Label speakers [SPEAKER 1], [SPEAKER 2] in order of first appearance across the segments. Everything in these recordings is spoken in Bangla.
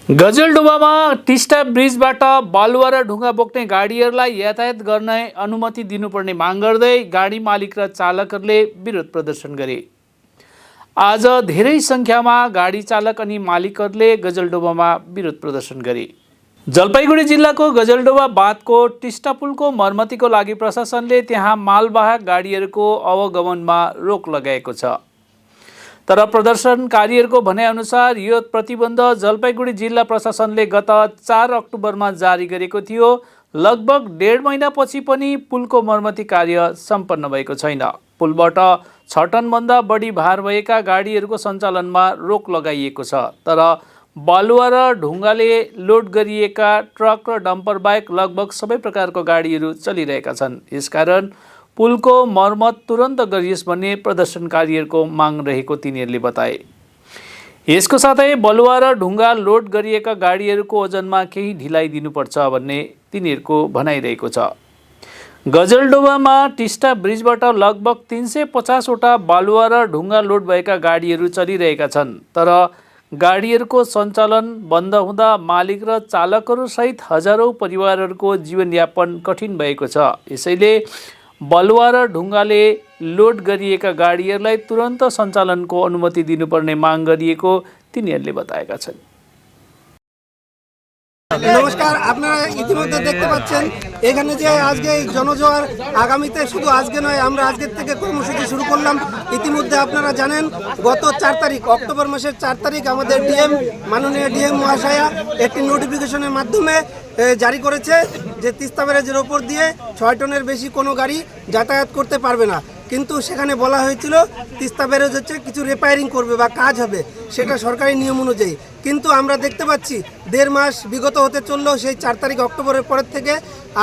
[SPEAKER 1] गजलडुब्बामा टिस्टा ब्रिजबाट बालुवा र ढुङ्गा बोक्ने गाडीहरूलाई यातायात गर्ने अनुमति दिनुपर्ने माग गर्दै गाडी मालिक र चालकहरूले विरोध प्रदर्शन गरे। आज धेरै सङ्ख्यामा गाडी चालक अनि मालिकहरूले गजलडुब्बामा विरोध प्रदर्शन गरे। जलपाइगुडी जिल्लाको गजलडुब्बा बाँधको टिस्टा पुलको मर्मतीको लागि प्रशासनले त्यहाँ मालवाहक गाडीहरूको अवगमनमा रोक लगाएको छ। तर प्रदर्शनकारीहरूको भनाइअनुसार यो प्रतिबन्ध जलपाइगुडी जिल्ला प्रशासनले गत 4 अक्टोबरमा जारी गरेको थियो। लगभग 1.5 महिनापछि पनि पुलको मर्मती कार्य सम्पन्न भएको छैन। पुलबाट 6 टनभन्दा बढी भार भएका गाडीहरूको सञ्चालनमा रोक लगाइएको छ। तर बालुवा र ढुङ्गाले लोड गरिएका ट्रक र डम्पर बाहेक लगभग सबै प्रकारको गाडीहरू चलिरहेका छन्। यसकारण पुलको मर्मत तुरन्त गरियोस् भन्ने प्रदर्शनकारीहरूको माग रहेको तिनीहरूले बताए। यसको साथै बालुवा र ढुङ्गा लोड गरिएका गाडीहरूको ओजनमा केही ढिलाइ दिनुपर्छ भन्ने तिनीहरूको भनाइरहेको छ। गजलडुब्बामा टिस्टा ब्रिजबाट लगभग 350 वटा बालुवा र ढुङ्गा लोड भएका गाडीहरू चलिरहेका छन्। तर गाडीहरूको सञ्चालन बन्द हुँदा मालिक र चालकहरू सहित हजारौं परिवारहरूको जीवनयापन कठिन भएको छ। यसैले बालुवा र ढुङ्गाले लोड गरिएका गाडीहरूलाई तुरन्त सञ्चालनको अनुमति दिनुपर्ने माग गरिएको तिनीहरूले बताएका छन्।
[SPEAKER 2] নমস্কার, আপনারা ইতিমধ্যে দেখতে পাচ্ছেন এখানে যে আজকে জনজোয়ার আগামীতে শুধু আজকে নয়, আমরা আজকের থেকে কর্মসূচি শুরু করলাম। ইতিমধ্যে আপনারা জানেন গত 4 তারিখ অক্টোবর মাসের 4 তারিখ আমাদের ডিএম মাননীয় ডিএম মহাশয়া একটি নোটিফিকেশনের মাধ্যমে জারি করেছে যে তিস্তা ব্যারেজের ওপর দিয়ে 6 টনের বেশি কোনো গাড়ি যাতায়াত করতে পারবে না। কিন্তু সেখানে বলা হয়েছিল তিস্তা ব্যারেজ হচ্ছে কিছু রিপেয়ারিং করবে বা কাজ হবে, সেটা সরকারি নিয়ম অনুযায়ী। কিন্তু আমরা দেখতে পাচ্ছি 1.5 মাস বিগত হতে চললো। সেই 4 তারিখ অক্টোবরের পরের থেকে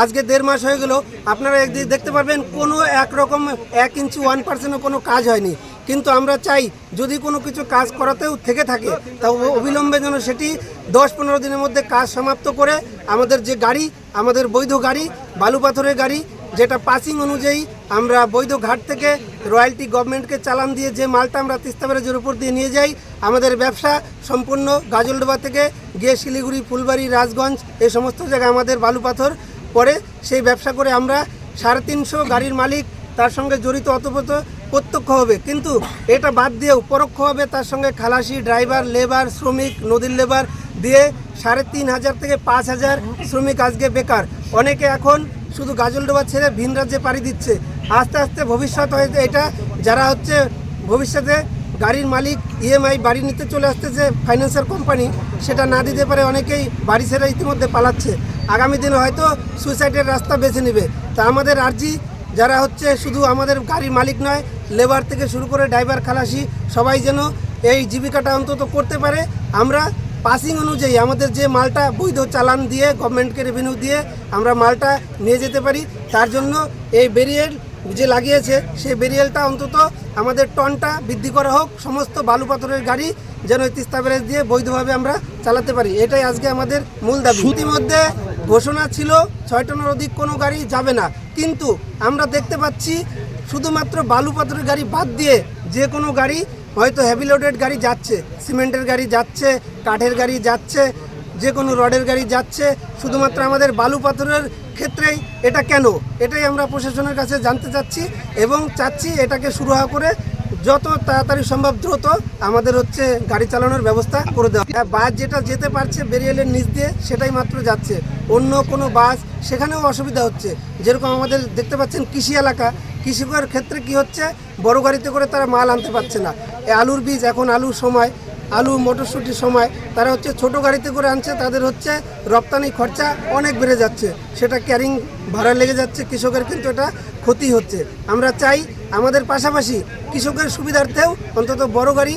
[SPEAKER 2] আজকে 1.5 মাস হয়ে গেল। আপনারা একদিন দেখতে পারবেন কোনো একরকম 1 ইঞ্চি 1%ও কোনো কাজ হয়নি। কিন্তু আমরা চাই যদি কোনো কিছু কাজ করাতেও থেকে থাকে তা অবিলম্বে যেন সেটি 10-15 দিনের মধ্যে কাজ সমাপ্ত করে আমাদের যে গাড়ি, আমাদের বৈধ গাড়ি, বালু পাথরের গাড়ি, যেটা পাসিং অনুযায়ী আমরা বৈধ ঘাট থেকে রয়্যালটি গভর্নমেন্টকে চালান দিয়ে যে মালটা আমরা তিস্তা ব্যারেজের উপর দিয়ে নিয়ে যাই, আমাদের ব্যবসা সম্পূর্ণ গাজলডোবা থেকে গিয়ে শিলিগুড়ি, ফুলবাড়ি, রাজগঞ্জ এই সমস্ত জায়গায় আমাদের বালু পাথর পরে সেই ব্যবসা করে আমরা 350 গাড়ির মালিক তার সঙ্গে জড়িত অতপ্রত প্রত্যক্ষ হবে। কিন্তু এটা বাদ দিয়েও পরোক্ষভাবে তার সঙ্গে খালাসি, ড্রাইভার, লেবার, শ্রমিক, নদীর লেবার দিয়ে 3,500 থেকে 5,000 শ্রমিক আজকে বেকার। অনেকে এখন শুধু গাজলডোবা ছেড়ে ভিন রাজ্যে পাড়ি দিচ্ছে। আস্তে আস্তে ভবিষ্যৎ হয়তো এটা যারা হচ্ছে ভবিষ্যতে গাড়ির মালিক ইএমআই বাড়ি নিতে চলে আসতেছে ফাইন্যান্সিয়াল কোম্পানি, সেটা না দিতে পারে অনেকেই বাড়ি ছেড়ে ইতিমধ্যে পালাচ্ছে। আগামী দিনে হয়তো সুইসাইডের রাস্তা বেছে নেবে। তা আমাদের আর্জি যারা হচ্ছে শুধু আমাদের গাড়ির মালিক নয়, লেবার থেকে শুরু করে ড্রাইভার, খালাসি সবাই যেন এই জীবিকাটা অন্তত করতে পারে। আমরা পাসিং অনুযায়ী আমাদের যে মালটা বৈধ চালান দিয়ে গভর্নমেন্টকে রেভিনিউ দিয়ে আমরা মালটা নিয়ে যেতে পারি, তার জন্য এই ব্যারিয়ার যে লাগিয়েছে সেই ব্যারিয়ারটা অন্তত আমাদের টনটা বৃদ্ধি করা হোক। সমস্ত বালু পাথরের গাড়ি যেন তিস্তা ব্যারেজ দিয়ে বৈধভাবে আমরা চালাতে পারি, এটাই আজকে আমাদের মূল দাবি। ইতিমধ্যে ঘোষণা ছিল 6 টনের অধিক কোনো গাড়ি যাবে না, কিন্তু আমরা দেখতে পাচ্ছি শুধুমাত্র বালু পাথরের গাড়ি বাদ দিয়ে যে কোনো গাড়ি, হয়তো হেভি লোডেড গাড়ি যাচ্ছে, সিমেন্টের গাড়ি যাচ্ছে, কাঠের গাড়ি যাচ্ছে, যে কোনো রডের গাড়ি যাচ্ছে। শুধুমাত্র আমাদের বালু পাথরের ক্ষেত্রেই এটা কেন, এটাই আমরা প্রশাসনের কাছে জানতে চাচ্ছি এবং চাচ্ছি এটাকে সুরাহা করে যত তাড়াতাড়ি সম্ভব দ্রুত আমাদের হচ্ছে গাড়ি চালানোর ব্যবস্থা করে দেওয়া। বাস যেটা যেতে পারছে বেরিয়ালের নিচ দিয়ে সেটাই মাত্র যাচ্ছে, অন্য কোনো বাস সেখানেও অসুবিধা হচ্ছে। যেরকম আমাদের দেখতে পাচ্ছেন কৃষি এলাকা, কৃষকের ক্ষেত্রে কি হচ্ছে, বড় গাড়িতে করে তারা মাল আনতে পারছে না। আলুর বীজ, এখন আলুর সময়, আলু মটরশুঁটির সময়, তারা হচ্ছে ছোট গাড়িতে করে আনছে, তাদের হচ্ছে রপ্তানি খরচা অনেক বেড়ে যাচ্ছে, সেটা ক্যারিং ভাড়া লেগে যাচ্ছে, কৃষকের কিন্তু এটা ক্ষতি হচ্ছে। আমরা চাই আমাদের পাশাপাশি কৃষকের সুবিধার্থেও অন্তত বড় গাড়ি